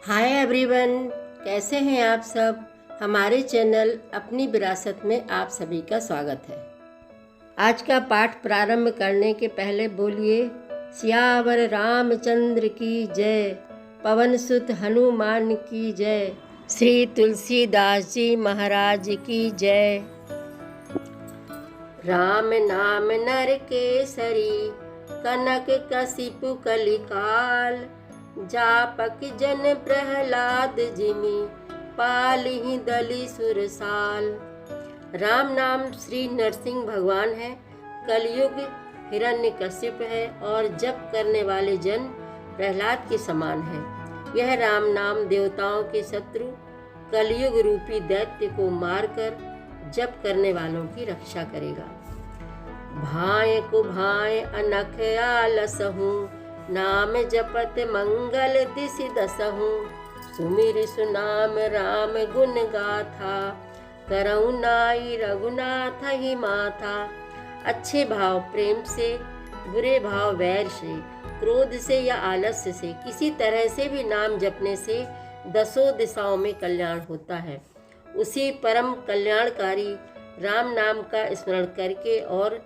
Hi everyone, कैसे हैं आप सब। हमारे चैनल अपनी विरासत में आप सभी का स्वागत है। आज का पाठ प्रारंभ करने के पहले बोलिए सियावर रामचंद्र की जय, पवन सुत हनुमान की जय, श्री तुलसीदास जी महाराज की जय। राम नाम नर केसरी, कनक कसिपु कलिकाल, जापक जन प्रहलाद जिमि, पालिहि दलि सुरसाल। राम नाम श्री नरसिंह भगवान है, कलयुग हिरण्यकशिप है और जप करने वाले जन प्रहलाद के समान है। यह राम नाम देवताओं के शत्रु कलयुग रूपी दैत्य को मारकर जप करने वालों की रक्षा करेगा। भाए को भाए अनख आलसहु, नाम जपत मंगल दिसि दसहु, सुमिर सुनाम राम गुण गाथा, करऊ नाई रघुनाथ ही माथा। अच्छे भाव प्रेम से, बुरे भाव वैर से, क्रोध से या आलस्य से, किसी तरह से भी नाम जपने से दसों दिशाओं में कल्याण होता है। उसी परम कल्याणकारी राम नाम का स्मरण करके और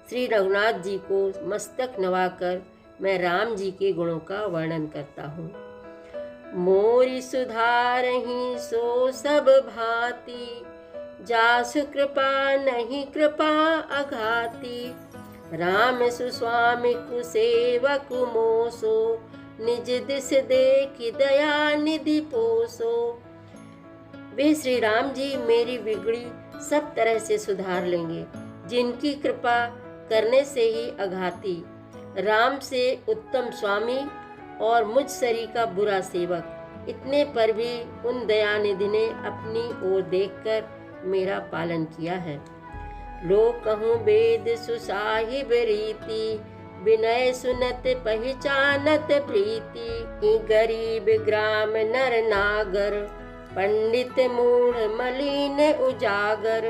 श्री रघुनाथ जी को मस्तक नवाकर मैं राम जी के गुणों का वर्णन करता हूँ। मोरी सुधारहि सो सब भांति, जासु कृपा नहीं कृपा अघाती। राम सुस्वामी कुसेवक मोसो, निज दिस देखि दया निधि पोसो। वे श्री राम जी मेरी बिगड़ी सब तरह से सुधार लेंगे, जिनकी कृपा करने से ही अघाती। राम से उत्तम स्वामी और मुझ सरी का बुरा सेवक, इतने पर भी उन दयानिधि ने अपनी ओर देखकर मेरा पालन किया है। लोक कहूँ वेद सुसाहिब रीति, विनय सुनत पहचानत प्रीति। गरीब ग्राम नर नागर, पंडित मूढ़ मलिन उजागर।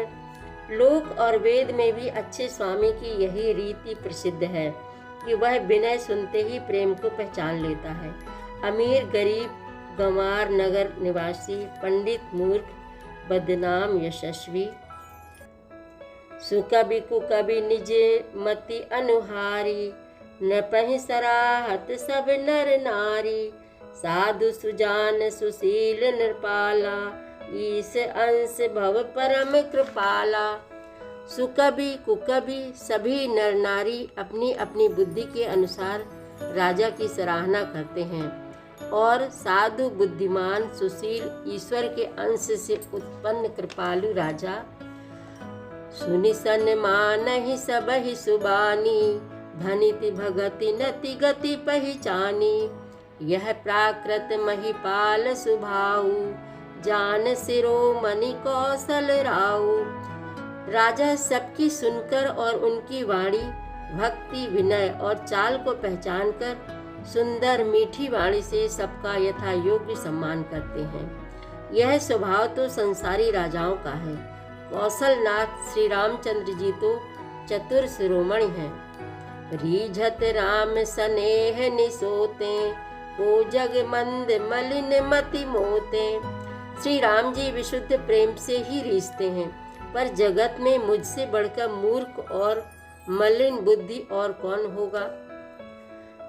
लोक और वेद में भी अच्छे स्वामी की यही रीति प्रसिद्ध है कि वह विनय सुनते ही प्रेम को पहचान लेता है। अमीर गरीब, गंवार नगर निवासी, पंडित मूर्ख, बदनाम यशस्वी। सुकवि कुकवि निजे मति अनुहारी, नृपहि सराहत सब नर नारी। साधु सुजान सुशील नृपाला, ईश अंश भव परम कृपाला। सुकवि कुकवि सभी नर नारी अपनी अपनी बुद्धि के अनुसार राजा की सराहना करते हैं, और साधु बुद्धिमान सुशील ईश्वर के अंश से उत्पन्न कृपालु राजा। सुनि सन्मानहि सबहि सुबानी, धनिति भगति नति गति पहिचानी। यह प्राकृत महिपाल सुभाऊ, जान शिरोमणि कौशल राऊ। राजा सबकी सुनकर और उनकी वाणी, भक्ति, विनय और चाल को पहचानकर सुंदर मीठी वाणी से सबका यथा योग्य सम्मान करते हैं। यह स्वभाव तो संसारी राजाओं का है। कौशलनाथ श्री रामचंद्र जी तो चतुर शिरोमणि हैं। रीझत राम स्नेह निसोते, को जग मंद मलिन मति मोते। श्री राम जी विशुद्ध प्रेम से ही रीझते हैं, पर जगत में मुझसे बढ़कर मूर्ख और मलिन बुद्धि और कौन होगा।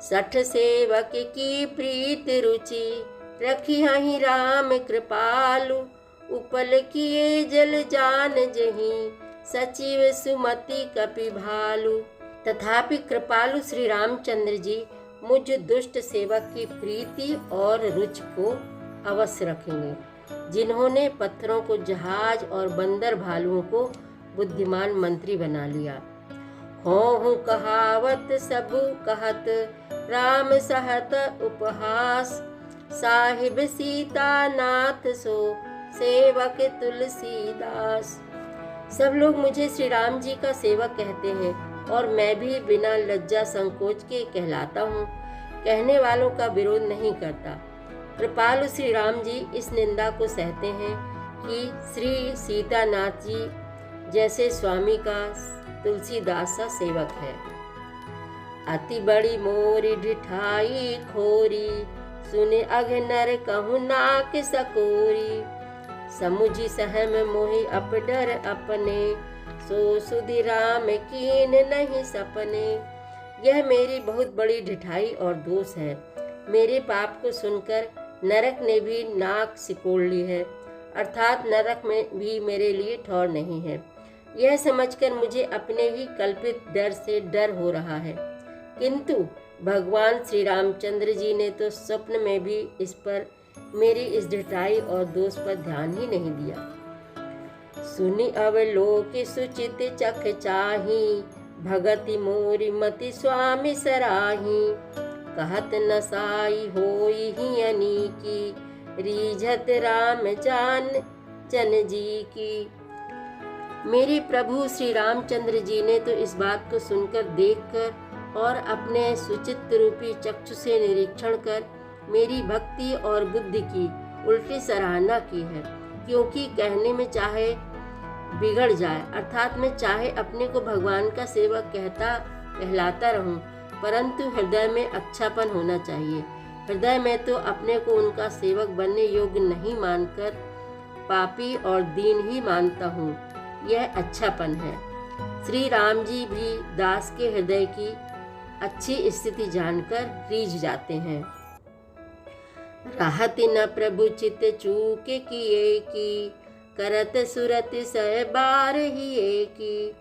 सठ सेवक की प्रीत रुचि, रखी हहि राम कृपालु। उपल किए जल जान जहीं, सचिव सुमति कपि भालु। तथापि कृपालु श्री रामचंद्र जी मुझ दुष्ट सेवक की प्रीति और रुचि को अवश्य रखेंगे, जिन्होंने पत्थरों को जहाज और बंदर भालुओं को बुद्धिमान मंत्री बना लिया। होहु कहावत सबु कहत, राम सहत उपहास। साहिब सीता नाथ सो, सेवक तुलसीदास। सब लोग मुझे श्री राम जी का सेवक कहते हैं, और मैं भी बिना लज्जा संकोच के कहलाता हूँ। कहने वालों का विरोध नहीं करता। कृपालु श्री राम जी इस निंदा को सहते हैं कि श्री सीतानाथ जी जैसे स्वामी का तुलसीदास सा सेवक है। अति बड़ी मोरी ढिठाई खोरी, सुने अघ नर कहूँ नाक सकोरी। समुझी सहम मोहि अपडर अपने, सो सुधि राम कीन नहीं सपने। यह मेरी बहुत बड़ी ढिठाई और दोष है। मेरे पाप को सुनकर नरक ने भी नाक सिकोड़ ली है, अर्थात नरक में भी मेरे लिए ठौर नहीं है। यह समझकर मुझे अपने ही कल्पित डर से डर हो रहा है, किंतु भगवान श्री रामचंद्र जी ने तो स्वप्न में भी इस पर मेरी इस ढिठाई और दोष पर ध्यान ही नहीं दिया। सुनि अवलोकि सुचित चख चाही, भगति मोरि मति स्वामी सराही। कहत नसाई होई ही अनीकी, रीझत राम जान जन जी की। मेरे प्रभु श्री रामचंद्र जी ने तो इस बात को सुनकर, देखकर और अपने सुचित रूपी चक्षु से निरीक्षण कर मेरी भक्ति और बुद्धि की उल्टी सराहना की है, क्योंकि कहने में चाहे बिगड़ जाए, अर्थात मैं चाहे अपने को भगवान का सेवक कहलाता रहूं, परंतु हृदय में अच्छापन होना चाहिए। हृदय में तो अपने को उनका सेवक बनने योग्य नहीं मानकर पापी और दीन ही मानता हूँ। यह अच्छापन है। श्री राम जी भी दास के हृदय की अच्छी स्थिति जानकर रीझ जाते हैं। राहत न प्रभु चित चूके किए की, करत सुरत सह बार ही की।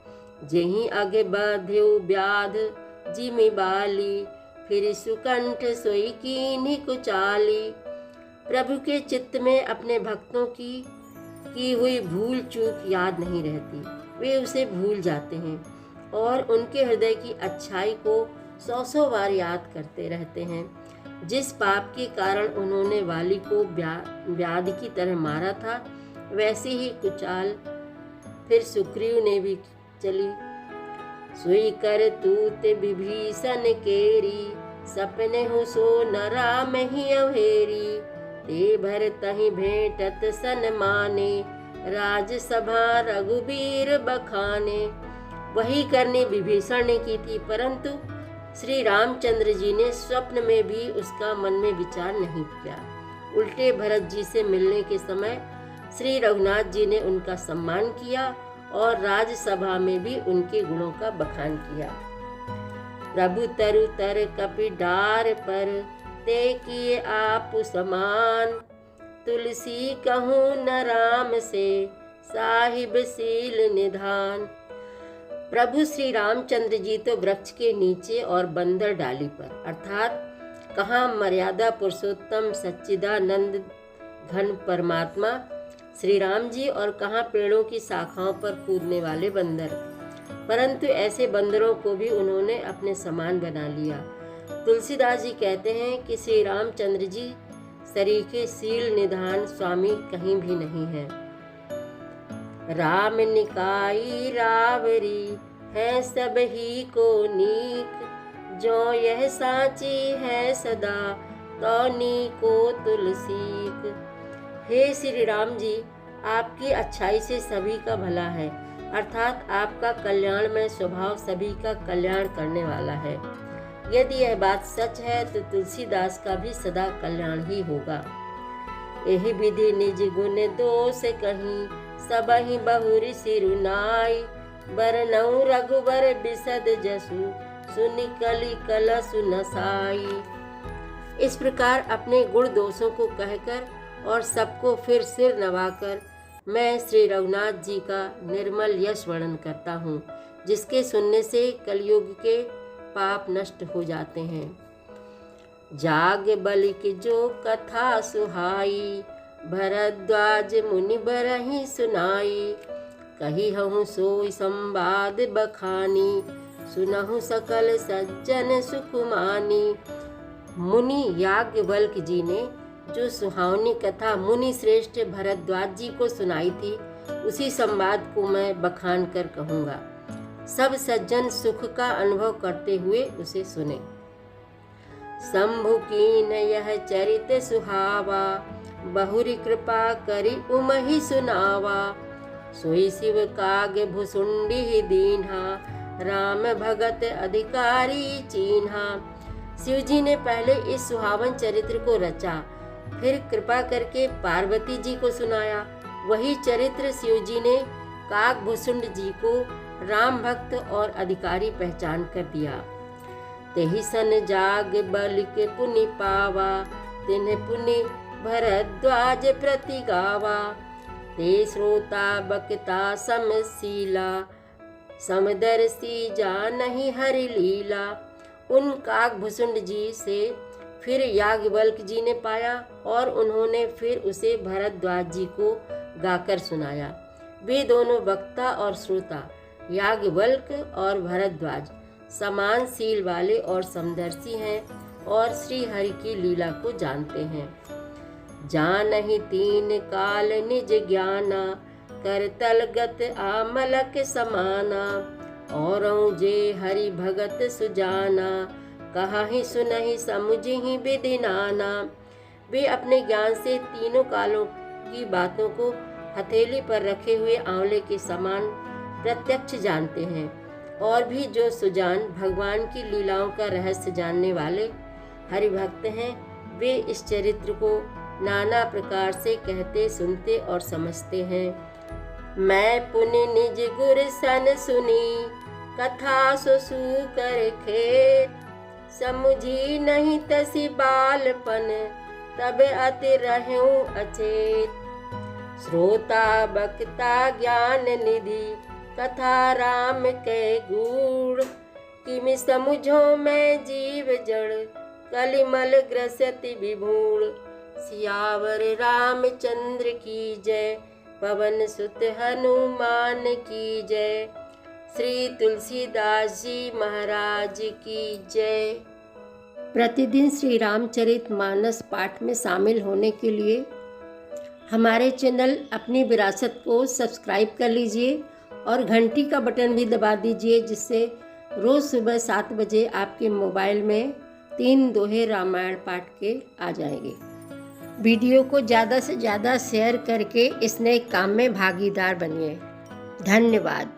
जहीं आगे बाध्यो व्याध जिमि बाली, फिर सुकंठ सोई कीन्ही कुचाली। प्रभु के चित्त में अपने भक्तों की हुई भूल चूक याद नहीं रहती, वे उसे भूल जाते हैं और उनके हृदय की अच्छाई को 100 बार याद करते रहते हैं। जिस पाप के कारण उन्होंने वाली को व्याधि की तरह मारा था, वैसे ही कुचाल फिर सुग्रीव ने भी चली। सुई कर तूत विभीषण केरी, सपने हो सो न राम ही अवहेरी। ते भर तहि भेंटत सन माने, राजसभा रघुबीर बखाने। वही करनी विभीषण ने की थी, परंतु श्री रामचंद्र जी ने स्वप्न में भी उसका मन में विचार नहीं किया। उल्टे भरत जी से मिलने के समय श्री रघुनाथ जी ने उनका सम्मान किया और राजसभा में भी उनके गुणों का बखान किया। प्रभु तरु तर कपि डार पर, ते किए आप समान। तुलसी कहूँ न राम से, साहिब सील निधान। प्रभु श्री रामचंद्र जी तो वृक्ष के नीचे और बंदर डाली पर, अर्थात कहाँ मर्यादा पुरुषोत्तम सच्चिदानंद घन परमात्मा श्री राम जी और कहाँ पेड़ों की शाखाओं पर कूदने वाले बंदर, परंतु ऐसे बंदरों को भी उन्होंने अपने समान बना लिया। तुलसीदास जी कहते हैं कि श्री रामचंद्र जी सरीखे सील निधान स्वामी कहीं भी नहीं है। राम निकाई रावरी, है सब ही को नीक। जो यह साची है सदा, तो नीको तुलसीक। हे श्री राम जी, आपकी अच्छाई से सभी का भला है, अर्थात आपका कल्याणमय स्वभाव सभी का कल्याण करने वाला है। यदि यह बात सच है तो तुलसीदास का भी सदा कल्याण ही होगा। यही विधि निज गुण दोष कहीं, सबहि बहुरी सिरुनाई। बरनऊ रघुबर बिसद जसु, सुनि कलि कलसु नसाई। इस प्रकार अपने गुण दोषों को कहकर और सबको फिर सिर नवाकर मैं श्री रघुनाथ जी का निर्मल यश वर्णन करता हूँ, जिसके सुनने से कलयुग के पाप नष्ट हो जाते हैं। जाग बलि की जो कथा सुहाई, भरद्वाज मुनि बरहि सुनाई। कही हूँ सोई संवाद बखानी, सुनहु सकल सज्जन सुकुमानी। मुनि याज्ञवल्क्य जी ने जो सुहावनी कथा मुनि श्रेष्ठ भरद्वाज जी को सुनाई थी, उसी संवाद को मैं बखान कर कहूँगा। सब सज्जन सुख का अनुभव करते हुए उसे सुने। शंभु कीन यह चरित सुहावा, बहुरी कृपा करी उमहि सुनावा। सोई शिव काग भुसुंडी दीन्हा, राम भगत अधिकारी चीन्हा। शिव जी ने पहले इस सुहावन चरित्र को रचा, फिर कृपा करके पार्वती जी को सुनाया। वही चरित्र शिव जी ने काकभूषुंड जी को राम भक्त और अधिकारी पहचान कर दिया। तेहि सन जाग बल के पुनि पावा, तिन्ह पुनि भरद्वाज प्रति गावा। ते श्रोता बक्ता समशीला, समदर्शी जानहि हरि लीला। उन काकभूषुंड जी से फिर याज्ञवल्क्य जी ने पाया और उन्होंने फिर उसे भरद्वाज जी को गाकर सुनाया। वे दोनों वक्ता और श्रोता, याज्ञवल्क्य और भरद्वाज, समान शील वाले और समदर्शी हैं और श्री हरि की लीला को जानते हैं। जानहि तीन काल निज ज्ञाना, करतलगत आमलक समाना। औरों जे हरि भगत सुजाना, कहाहि सुनहि समुझहि विधि नाना। वे अपने ज्ञान से तीनों कालों की बातों को हथेली पर रखे हुए आंवले के समान प्रत्यक्ष जानते हैं। और भी जो सुजान भगवान की लीलाओं का रहस्य जानने वाले हरि भक्त हैं, वे इस चरित्र को नाना प्रकार से कहते, सुनते और समझते हैं। मैं पुनि निज गुर सन सुनी, कथा सुसु कर खेत। समुझी नहीं तसी बालपन, तब अति रहूं अचेत। श्रोता बक्ता ज्ञान निधि, कथा राम के गूढ़। किमि समुझो मैं जीव जड़, कलिमल ग्रसति विभूड़। सियावर रामचंद्र की जय, पवन सुत हनुमान की जय। श्री तुलसीदास जी महाराज की जय। प्रतिदिन श्री रामचरितमानस पाठ में शामिल होने के लिए हमारे चैनल अपनी विरासत को सब्सक्राइब कर लीजिए और घंटी का बटन भी दबा दीजिए, जिससे रोज़ सुबह 7 बजे आपके मोबाइल में 3 दोहे रामायण पाठ के आ जाएंगे। वीडियो को ज़्यादा से ज़्यादा शेयर करके इस नए काम में भागीदार बनिए। धन्यवाद।